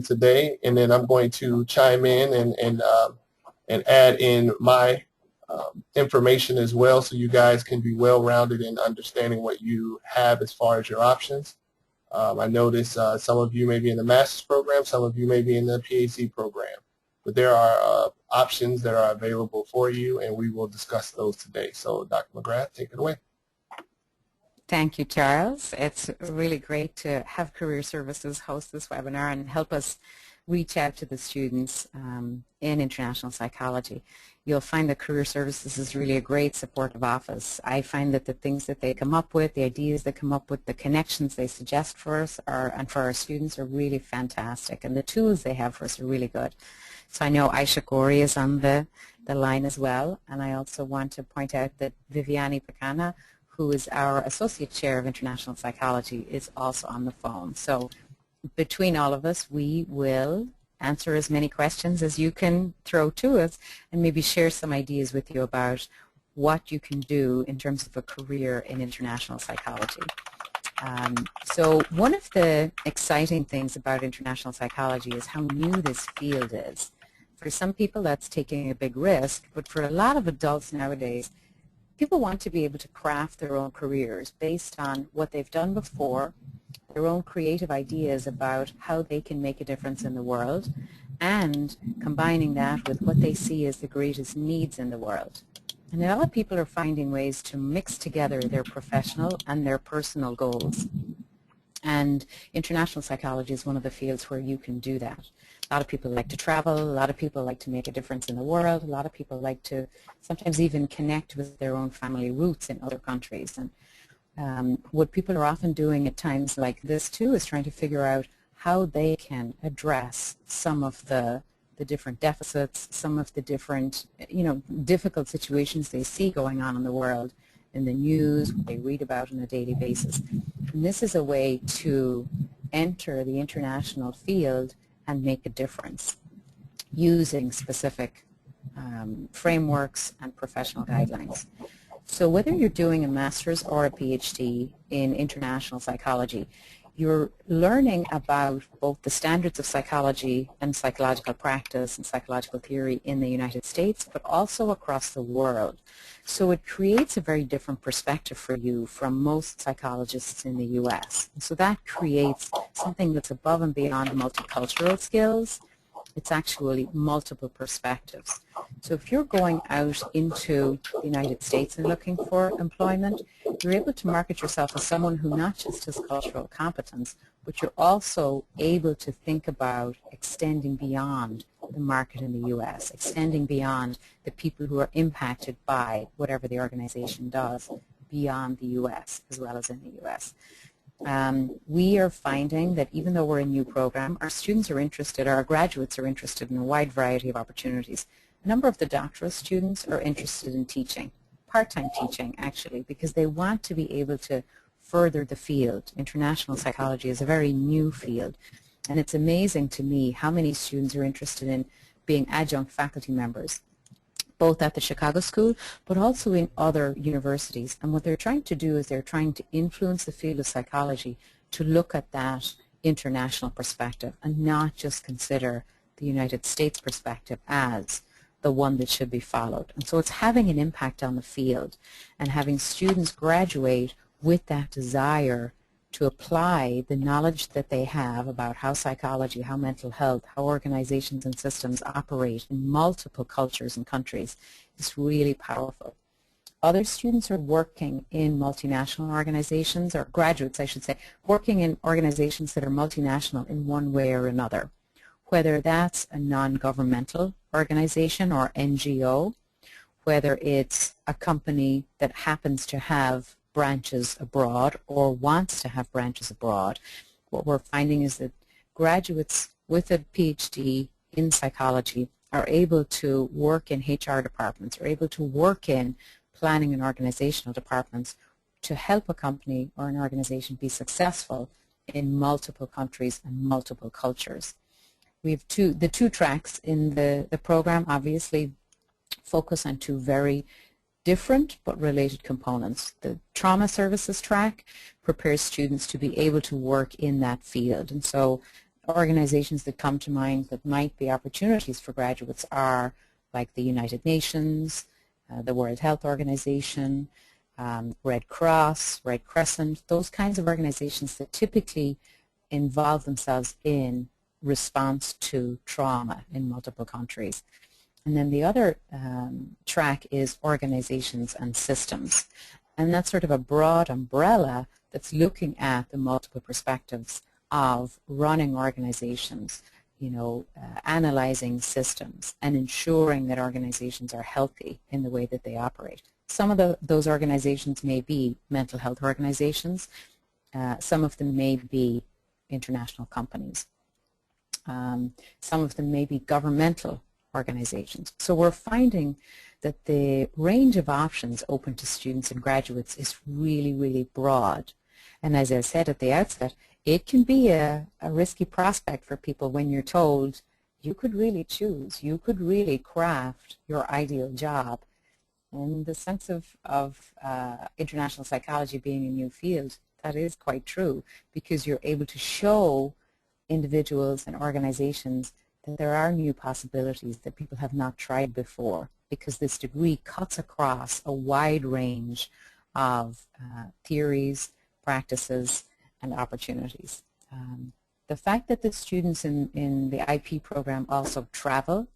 today, and then I'm going to chime in and add in my information as well, so you guys can be well-rounded in understanding what you have as far as your options. I notice some of you may be in the master's program, some of you may be in the PhD program, but there are options that are available for you, and we will discuss those today. So Dr. McGrath, take it away. Thank you, Charles. It's really great to have Career Services host this webinar and help us reach out to the students in international psychology. You'll find that Career Services is really a great supportive office. I find that the things that they come up with, the ideas they come up with, the connections they suggest for us and for our students are really fantastic, and the tools they have for us are really good. So I know Aisha Gori is on the line as well, and I also want to point out that Viviani Pacana, who is our Associate Chair of International Psychology, is also on the phone. So between all of us, we will answer as many questions as you can throw to us and maybe share some ideas with you about what you can do in terms of a career in international psychology. So one of the exciting things about international psychology is how new this field is. For some people, that's taking a big risk, but for a lot of adults nowadays, people want to be able to craft their own careers based on what they've done before, their own creative ideas about how they can make a difference in the world, and combining that with what they see as the greatest needs in the world. And a lot of people are finding ways to mix together their professional and their personal goals. And international psychology is one of the fields where you can do that. A lot of people like to travel, a lot of people like to make a difference in the world, a lot of people like to sometimes even connect with their own family roots in other countries. And what people are often doing at times like this too is trying to figure out how they can address some of the different deficits, some of the different, difficult situations they see going on in the world, in the news, what they read about on a daily basis. And this is a way to enter the international field and make a difference using specific frameworks and professional guidelines. So whether you're doing a master's or a PhD in international psychology, you're learning about both the standards of psychology and psychological practice and psychological theory in the United States, but also across the world. So it creates a very different perspective for you from most psychologists in the U.S. And so that creates something that's above and beyond multicultural skills. It's actually multiple perspectives. So if you're going out into the United States and looking for employment, you're able to market yourself as someone who not just has cultural competence, but you're also able to think about extending beyond the market in the U.S., extending beyond the people who are impacted by whatever the organization does beyond the U.S. as well as in the U.S. We are finding that even though we're a new program, our students are interested, our graduates are interested in a wide variety of opportunities. A number of the doctoral students are interested in teaching, part-time teaching actually, because they want to be able to further the field. International psychology is a very new field, and it's amazing to me how many students are interested in being adjunct faculty members, both at the Chicago School, but also in other universities. And what they're trying to do is they're trying to influence the field of psychology to look at that international perspective and not just consider the United States perspective as the one that should be followed. And so it's having an impact on the field and having students graduate with that desire to apply the knowledge that they have about how psychology, how mental health, how organizations and systems operate in multiple cultures and countries is really powerful. Other students are working in multinational organizations, or graduates I should say, working in organizations that are multinational in one way or another, whether that's a non-governmental organization or NGO, whether it's a company that happens to have branches abroad or wants to have branches abroad. What we're finding is that graduates with a PhD in psychology are able to work in HR departments, are able to work in planning and organizational departments to help a company or an organization be successful in multiple countries and multiple cultures. We have the two tracks in the program obviously focus on two very different but related components. The trauma services track prepares students to be able to work in that field. And so organizations that come to mind that might be opportunities for graduates are like the United Nations, the World Health Organization, Red Cross, Red Crescent, those kinds of organizations that typically involve themselves in response to trauma in multiple countries. And then the other track is organizations and systems. And that's sort of a broad umbrella that's looking at the multiple perspectives of running organizations, analyzing systems and ensuring that organizations are healthy in the way that they operate. Some of those organizations may be mental health organizations. Some of them may be international companies. Some of them may be governmental organizations. So we're finding that the range of options open to students and graduates is really, really broad. And as I said at the outset, it can be a risky prospect for people when you're told you could really choose, you could really craft your ideal job. In the sense of international psychology being a new field, that is quite true, because you're able to show individuals and organizations that there are new possibilities that people have not tried before, because this degree cuts across a wide range of theories, practices, and opportunities. The fact that the students in the IP program also travel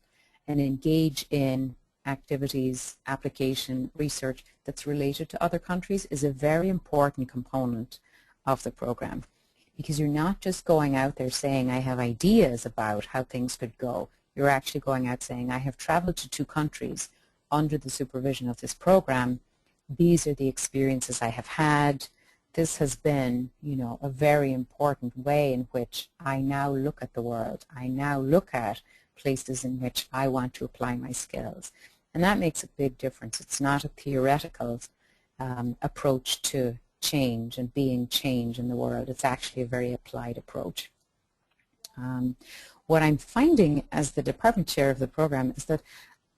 and engage in activities, application, research that's related to other countries is a very important component of the program, because you're not just going out there saying, I have ideas about how things could go. You're actually going out saying, I have traveled to 2 countries under the supervision of this program. These are the experiences I have had. This has been, a very important way in which I now look at the world. I now look at places in which I want to apply my skills. And that makes a big difference. It's not a theoretical approach to change and being change in the world. It's actually a very applied approach. What I'm finding as the department chair of the program is that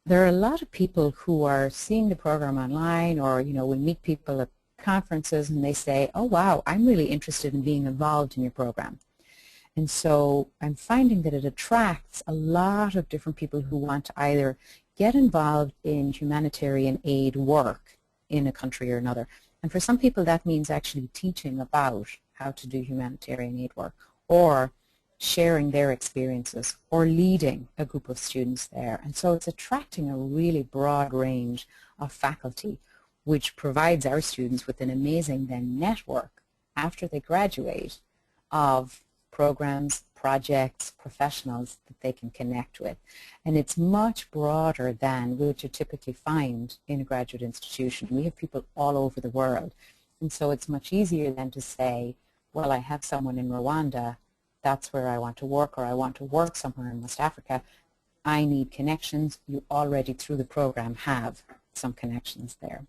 there are a lot of people who are seeing the program online, or we meet people at conferences and they say, oh wow, I'm really interested in being involved in your program. And so I'm finding that it attracts a lot of different people who want to either get involved in humanitarian aid work in a country or another. And for some people that means actually teaching about how to do humanitarian aid work, or sharing their experiences, or leading a group of students there. And so it's attracting a really broad range of faculty, which provides our students with an amazing then network after they graduate of programs, projects, professionals that they can connect with. And it's much broader than what you typically find in a graduate institution. We have people all over the world. And so it's much easier than to say, well, I have someone in Rwanda, that's where I want to work, or I want to work somewhere in West Africa. I need connections. You already, through the program, have some connections there.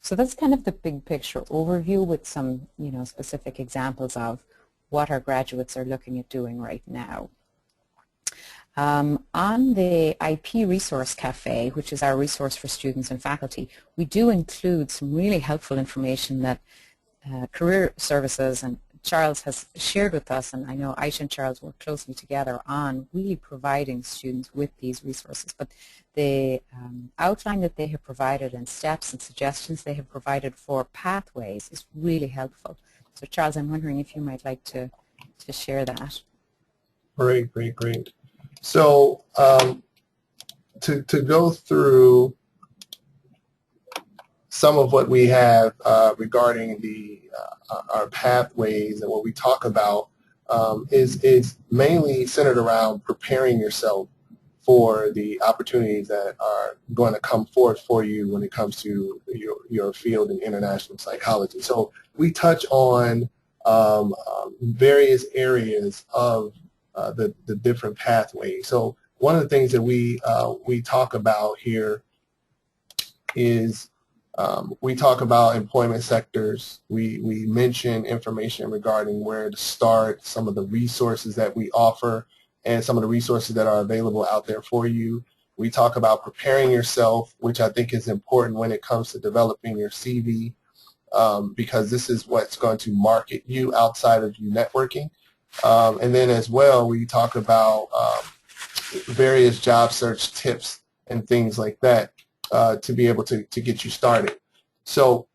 So that's kind of the big picture overview with some, specific examples of what our graduates are looking at doing right now. On the IP Resource Cafe, which is our resource for students and faculty, we do include some really helpful information that Career Services and Charles has shared with us, and I know Aisha and Charles work closely together on really providing students with these resources. But the outline that they have provided and steps and suggestions they have provided for pathways is really helpful. So Charles, I'm wondering if you might like to share that. Great. So to go through some of what we have regarding our pathways and what we talk about is mainly centered around preparing yourself for the opportunities that are going to come forth for you when it comes to your field in international psychology. So we touch on various areas of the different pathways. So one of the things that we talk about here is we talk about employment sectors. We mention information regarding where to start, some of the resources that we offer, and some of the resources that are available out there for you. We talk about preparing yourself, which I think is important when it comes to developing your CV, because this is what's going to market you outside of you networking. And then as well, we talk about various job search tips and things like that to be able to get you started. So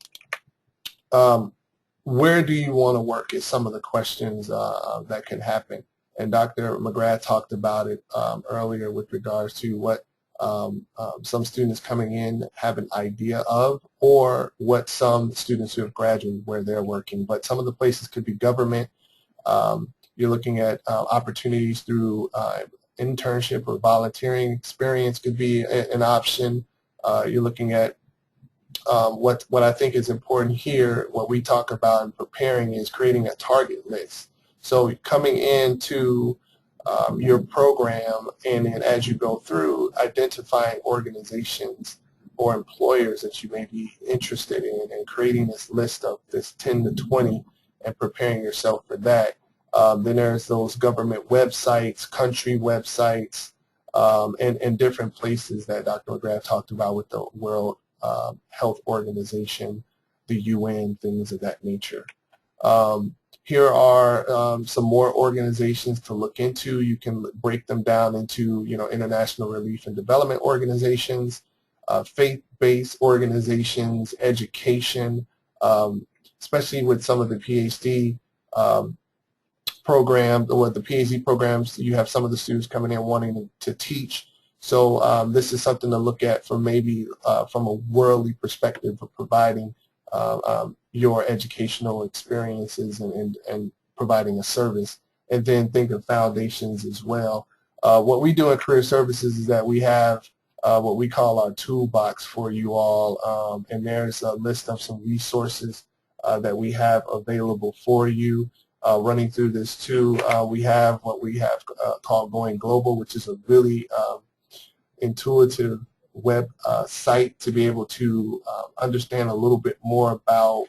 where do you want to work is some of the questions that can happen. And Dr. McGrath talked about it earlier with regards to what some students coming in have an idea of, or what some students who have graduated where they're working. But some of the places could be government. You're looking at opportunities through internship or volunteering experience could be an option. You're looking at what I think is important here, what we talk about in preparing, is creating a target list. So coming into your program, and then as you go through, identifying organizations or employers that you may be interested in, and creating this list of this 10 to 20 and preparing yourself for that. Then there's those government websites, country websites, and different places that Dr. McGrath talked about with the World Health Organization, the UN, things of that nature. Here are some more organizations to look into. You can break them down into, international relief and development organizations, faith-based organizations, education, especially with some of the PhD programs, or the PhD programs. You have some of the students coming in wanting to teach. So this is something to look at from maybe from a worldly perspective of providing your educational experiences and providing a service. And then think of foundations as well. What we do in Career Services is that we have what we call our toolbox for you all, and there's a list of some resources that we have available for you. Running through this too, we have what we have called Going Global, which is a really intuitive web site to be able to understand a little bit more about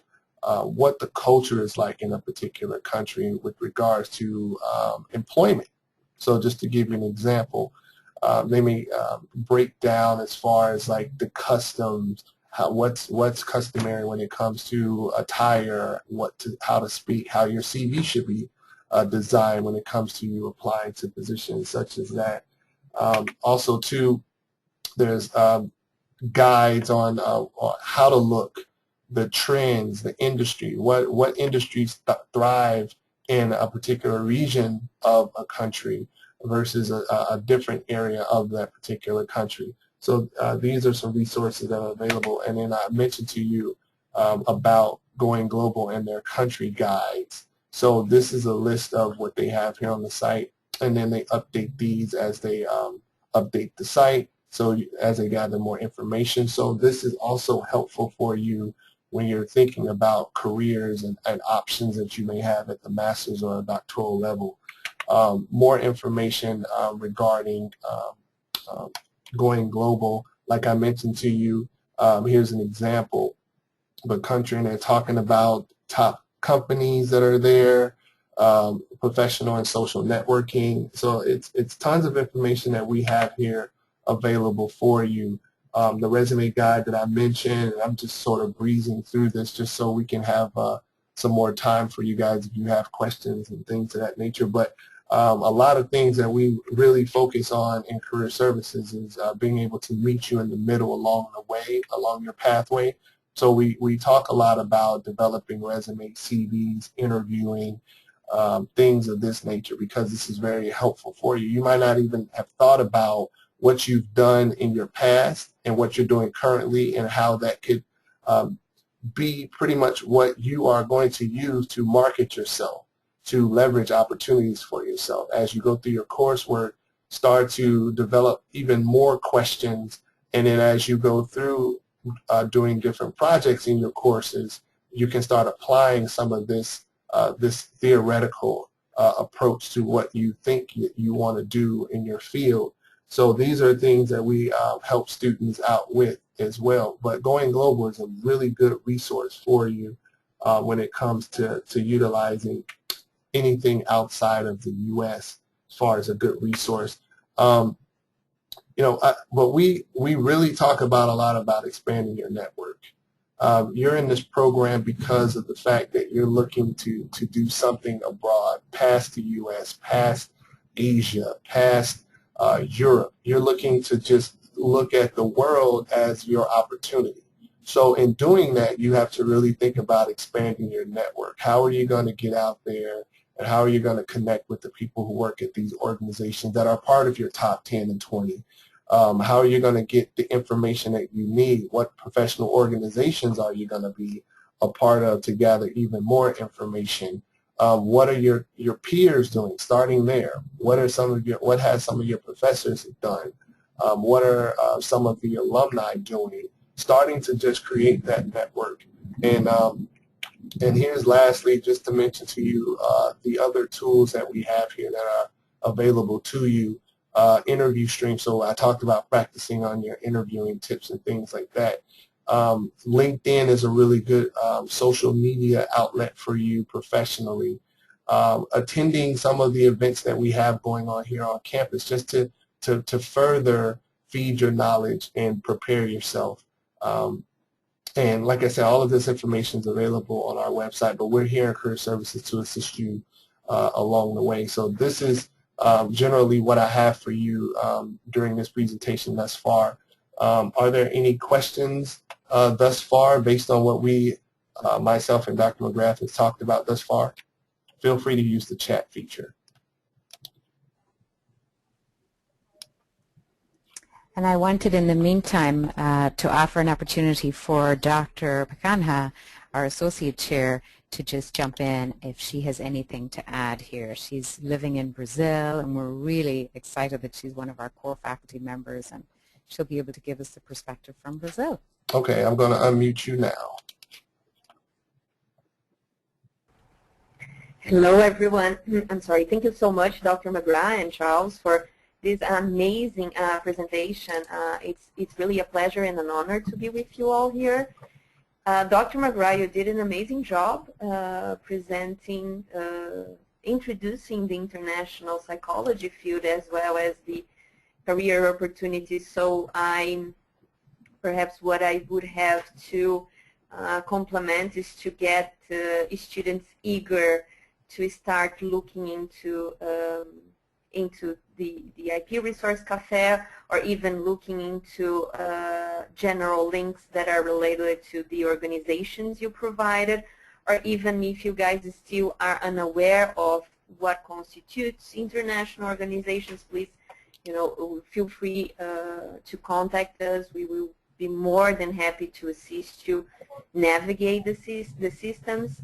what the culture is like in a particular country with regards to employment. So just to give you an example, they may break down as far as like the customs, what's customary when it comes to attire, how to speak, how your CV should be designed when it comes to you applying to positions such as that. Also, too, there's guides on how to look, the trends, the industry, what industries thrive in a particular region of a country versus a different area of that particular country. So these are some resources that are available. And then I mentioned to you about Going Global and their country guides. So this is a list of what they have here on the site, and then they update these as they update the site, so as they gather more information. So this is also helpful for you when you're thinking about careers and options that you may have at the master's or doctoral level. More information regarding Going Global, like I mentioned to you, here's an example of a country, and they're talking about top companies that are there, professional and social networking. So it's tons of information that we have here available for you. The resume guide that I mentioned, I'm just sort of breezing through this just so we can have some more time for you guys if you have questions and things of that nature. But a lot of things that we really focus on in Career Services is being able to meet you in the middle along the way, along your pathway. So we talk a lot about developing resumes, CVs, interviewing, things of this nature, because this is very helpful for you. You might not even have thought about what you've done in your past and what you're doing currently, and how that could be pretty much what you are going to use to market yourself, to leverage opportunities for yourself. As you go through your coursework, start to develop even more questions, and then as you go through doing different projects in your courses, you can start applying some of this this theoretical approach to what you think you want to do in your field. So these are things that we help students out with as well. But Going Global is a really good resource for you when it comes to utilizing anything outside of the U.S. as far as a good resource. But we really talk about a lot about expanding your network. You're in this program because of the fact that you're looking to do something abroad, past the U.S., past Asia, past Europe. You're looking to just look at the world as your opportunity. So in doing that, you have to really think about expanding your network. How are you going to get out there, and how are you going to connect with the people who work at these organizations that are part of your top 10 and 20? How are you going to get the information that you need? What professional organizations are you going to be a part of to gather even more information? What are your peers doing? Starting there, what has some of your professors done? What are some of the alumni doing? Starting to just create that network. And here's lastly, just to mention to you the other tools that we have here that are available to you. Interview stream. So I talked about practicing on your interviewing tips and things like that. LinkedIn is a really good social media outlet for you professionally. Attending some of the events that we have going on here on campus just to further feed your knowledge and prepare yourself. And like I said, all of this information is available on our website, but we're here in Career Services to assist you along the way. So this is generally what I have for you during this presentation thus far. Are there any questions thus far based on what we, myself and Dr. McGrath, has talked about thus far? Feel free to use the chat feature. And I wanted in the meantime to offer an opportunity for Dr. Pacanha, our Associate Chair, to just jump in if she has anything to add here. She's living in Brazil, and we're really excited that she's one of our core faculty members, and she'll be able to give us the perspective from Brazil. Okay, I'm going to unmute you now. Hello, everyone. I'm sorry. Thank you so much, Dr. McGrath and Charles, for this amazing presentation. It's really a pleasure and an honor to be with you all here. Dr. McGrath, you did an amazing job presenting, introducing the international psychology field as well as the career opportunities. So perhaps what I would have to complement is to get students eager to start looking into the IP Resource Cafe, or even looking into general links that are related to the organizations you provided, or even if you guys still are unaware of what constitutes international organizations, please, feel free to contact us. We will be more than happy to assist you navigate the systems.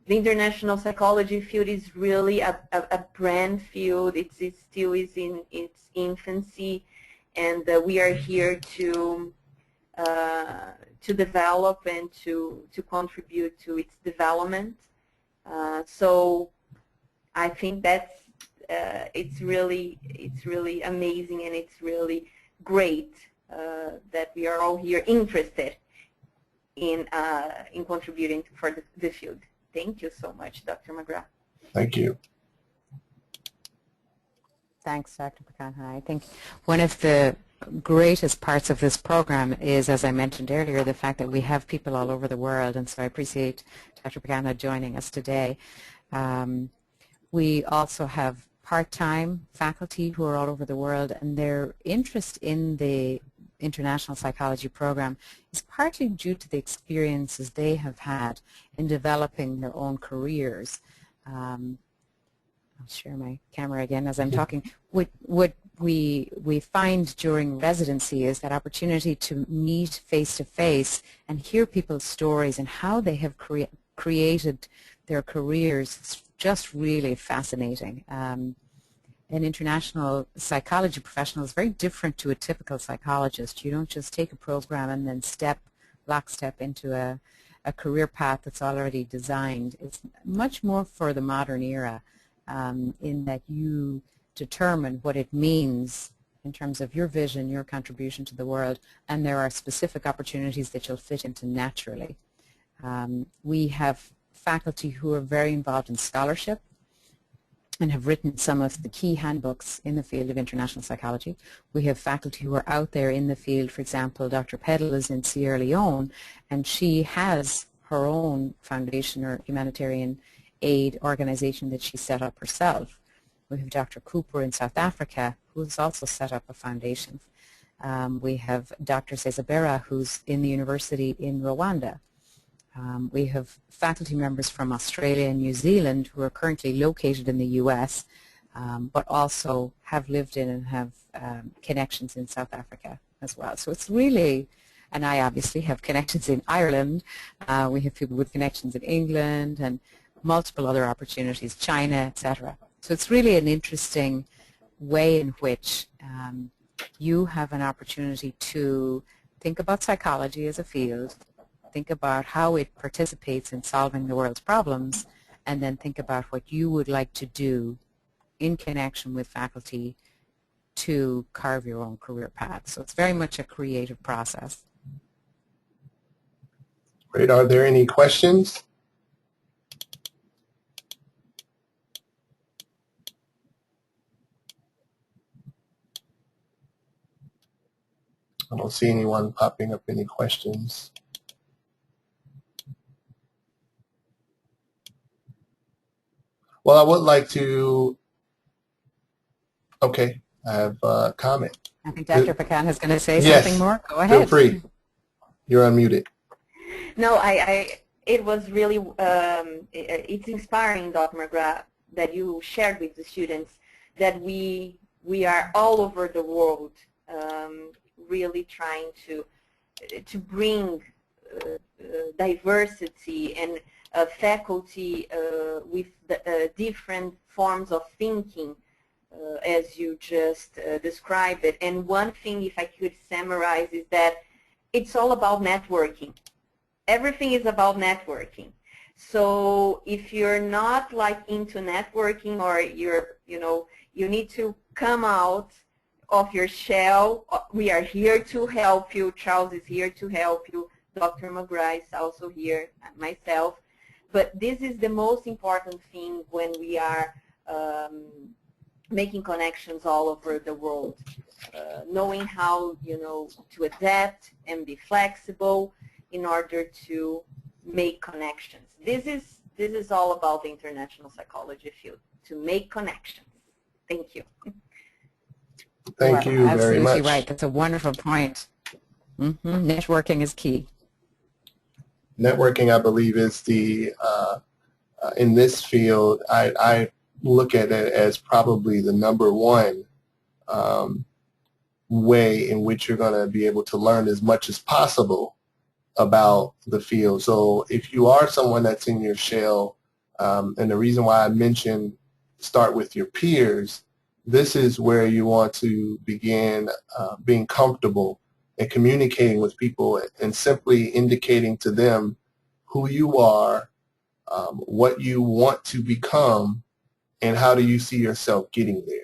The international psychology field is really a brand field. It still is in its infancy, and we are here to develop and to contribute to its development. So I think that's it's really amazing, and it's really great that we are all here interested in contributing for the field. Thank you so much, Dr. McGrath. Thank you. Thanks, Dr. Pacanha. I think one of the greatest parts of this program is, as I mentioned earlier, the fact that we have people all over the world, and so I appreciate Dr. Pacanha joining us today. We also have part-time faculty who are all over the world, and their interest in the International Psychology Program is partly due to the experiences they have had in developing their own careers. I'll share my camera again as I'm talking. What we find during residency is that opportunity to meet face-to-face and hear people's stories and how they have created their careers is just really fascinating. An international psychology professional is very different to a typical psychologist. You don't just take a program and then lockstep into a career path that's already designed. It's much more for the modern era in that you determine what it means in terms of your vision, your contribution to the world, and there are specific opportunities that you'll fit into naturally. We have faculty who are very involved in scholarship, and have written some of the key handbooks in the field of international psychology. We have faculty who are out there in the field. For example, Dr. Peddle is in Sierra Leone, and she has her own foundation or humanitarian aid organization that she set up herself. We have Dr. Cooper in South Africa, who has also set up a foundation. We have Dr. Sezabera, who's in the university in Rwanda. We have faculty members from Australia and New Zealand who are currently located in the U.S., but also have lived in and have connections in South Africa as well. So it's really, and I obviously have connections in Ireland. We have people with connections in England and multiple other opportunities, China, etc. So it's really an interesting way in which you have an opportunity to think about psychology as a field, think about how it participates in solving the world's problems, and then think about what you would like to do in connection with faculty to carve your own career path. So it's very much a creative process. Great. Are there any questions? I don't see anyone popping up any questions. Well, I would like to, okay, I have a comment. I think Dr. Pecan is going to say Yes, something more. Go ahead. feel free. You're unmuted. No, it was really, it's inspiring, Dr. McGrath, that you shared with the students that we are all over the world really trying to bring diversity and faculty with different forms of thinking, as you just described it. And one thing, if I could summarize, is that it's all about networking. Everything is about networking. So if you're not like into networking, or you need to come out of your shell. We are here to help you. Charles is here to help you. Dr. McGrath is also here, myself. But this is the most important thing when we are making connections all over the world. Knowing how, to adapt and be flexible in order to make connections. This is all about the international psychology field, to make connections. Thank you. Thank you very much. Absolutely right. That's a wonderful point. Networking is key. Networking, I believe, is the, in this field, I look at it as probably the #1 way in which you're going to be able to learn as much as possible about the field. So if you are someone that's in your shell, and the reason why I mentioned start with your peers, this is where you want to begin being comfortable and communicating with people and simply indicating to them who you are, what you want to become, and how do you see yourself getting there.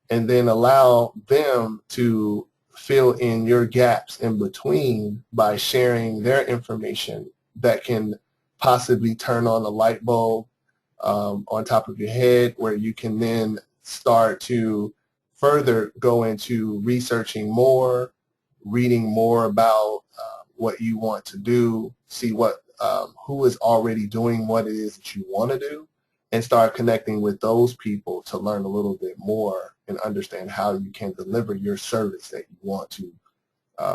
And then allow them to fill in your gaps in between by sharing their information that can possibly turn on a light bulb on top of your head, where you can then start to further go into researching more, reading more about what you want to do, see what who is already doing what it is that you want to do, and start connecting with those people to learn a little bit more and understand how you can deliver your service that you want to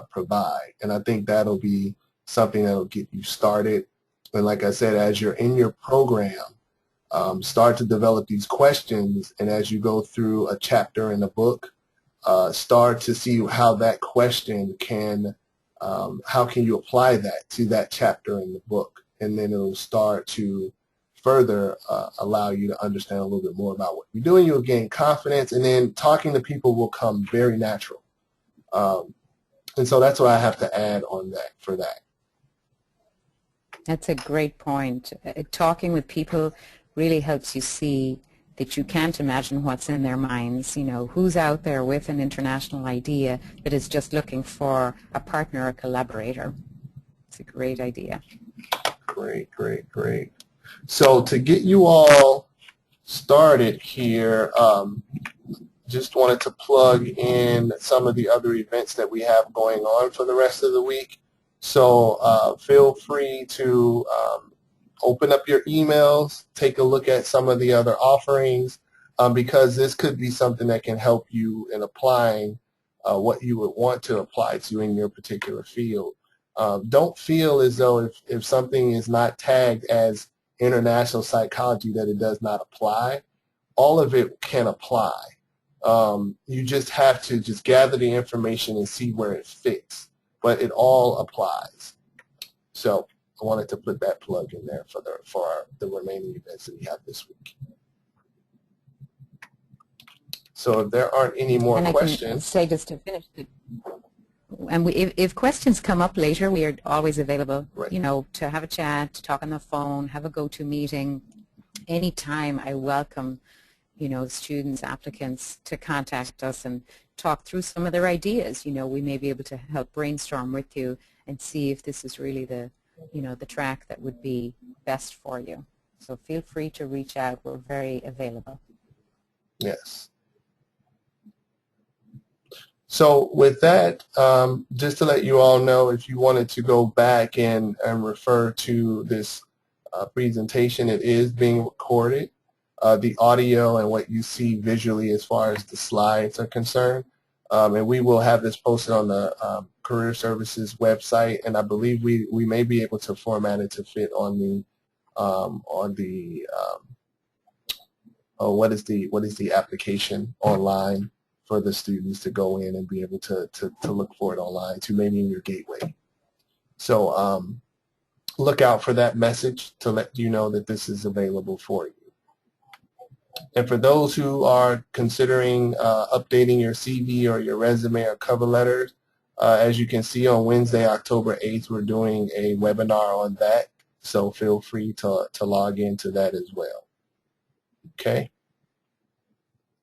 provide. And I think that'll be something that'll get you started. And like I said, as you're in your program, start to develop these questions, and as you go through a chapter in the book, start to see how that question can, how can you apply that to that chapter in the book, and then it'll start to further allow you to understand a little bit more about what you're doing. You'll gain confidence, and then talking to people will come very natural. And so that's what I have to add on that for that. That's a great point. Talking with people really helps you see that you can't imagine what's in their minds. You know, who's out there with an international idea that is just looking for a partner or collaborator. It's a great idea. Great, great, great. So to get you all started here, just wanted to plug in some of the other events that we have going on for the rest of the week. So feel free to open up your emails, take a look at some of the other offerings, because this could be something that can help you in applying what you would want to apply to in your particular field. Don't feel as though if something is not tagged as international psychology that it does not apply. All of it can apply. You just have to just gather the information and see where it fits, but it all applies. So I wanted to put that plug in there for the remaining events that we have this week. So if there aren't any more questions. I can say just to finish, and if questions come up later, we are always available, Right. you know, to have a chat, to talk on the phone, have a go-to meeting. Anytime I welcome, you know, students, applicants to contact us and talk through some of their ideas. You know, we may be able to help brainstorm with you and see if this is really the, you know, the track that would be best for you. So feel free to reach out. We're very available. Yes. So with that, just to let you all know, if you wanted to go back and refer to this presentation, it is being recorded. The audio and what you see visually as far as the slides are concerned. And we will have this posted on the Career Services website, and I believe we may be able to format it to fit on the what is the application online for the students to go in and be able to look for it online, to maybe in your gateway. So look out for that message to let you know that this is available for you. And for those who are considering updating your CV or your resume or cover letters, as you can see on Wednesday, October 8th, we're doing a webinar on that. So feel free to log into that as well. Okay.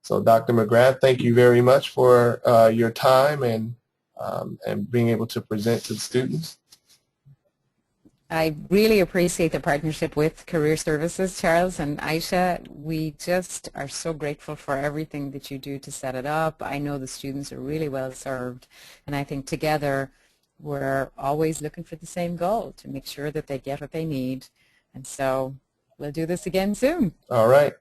So Dr. McGrath, thank you very much for your time and being able to present to the students. I really appreciate the partnership with Career Services, Charles and Aisha. We just are so grateful for everything that you do to set it up. I know the students are really well served, and I think together we're always looking for the same goal, to make sure that they get what they need. And so we'll do this again soon. All right.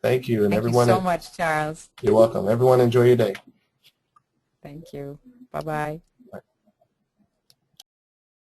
Thank you. And Thank everyone, you so much, Charles. You're welcome. Everyone enjoy your day. Thank you. Bye-bye.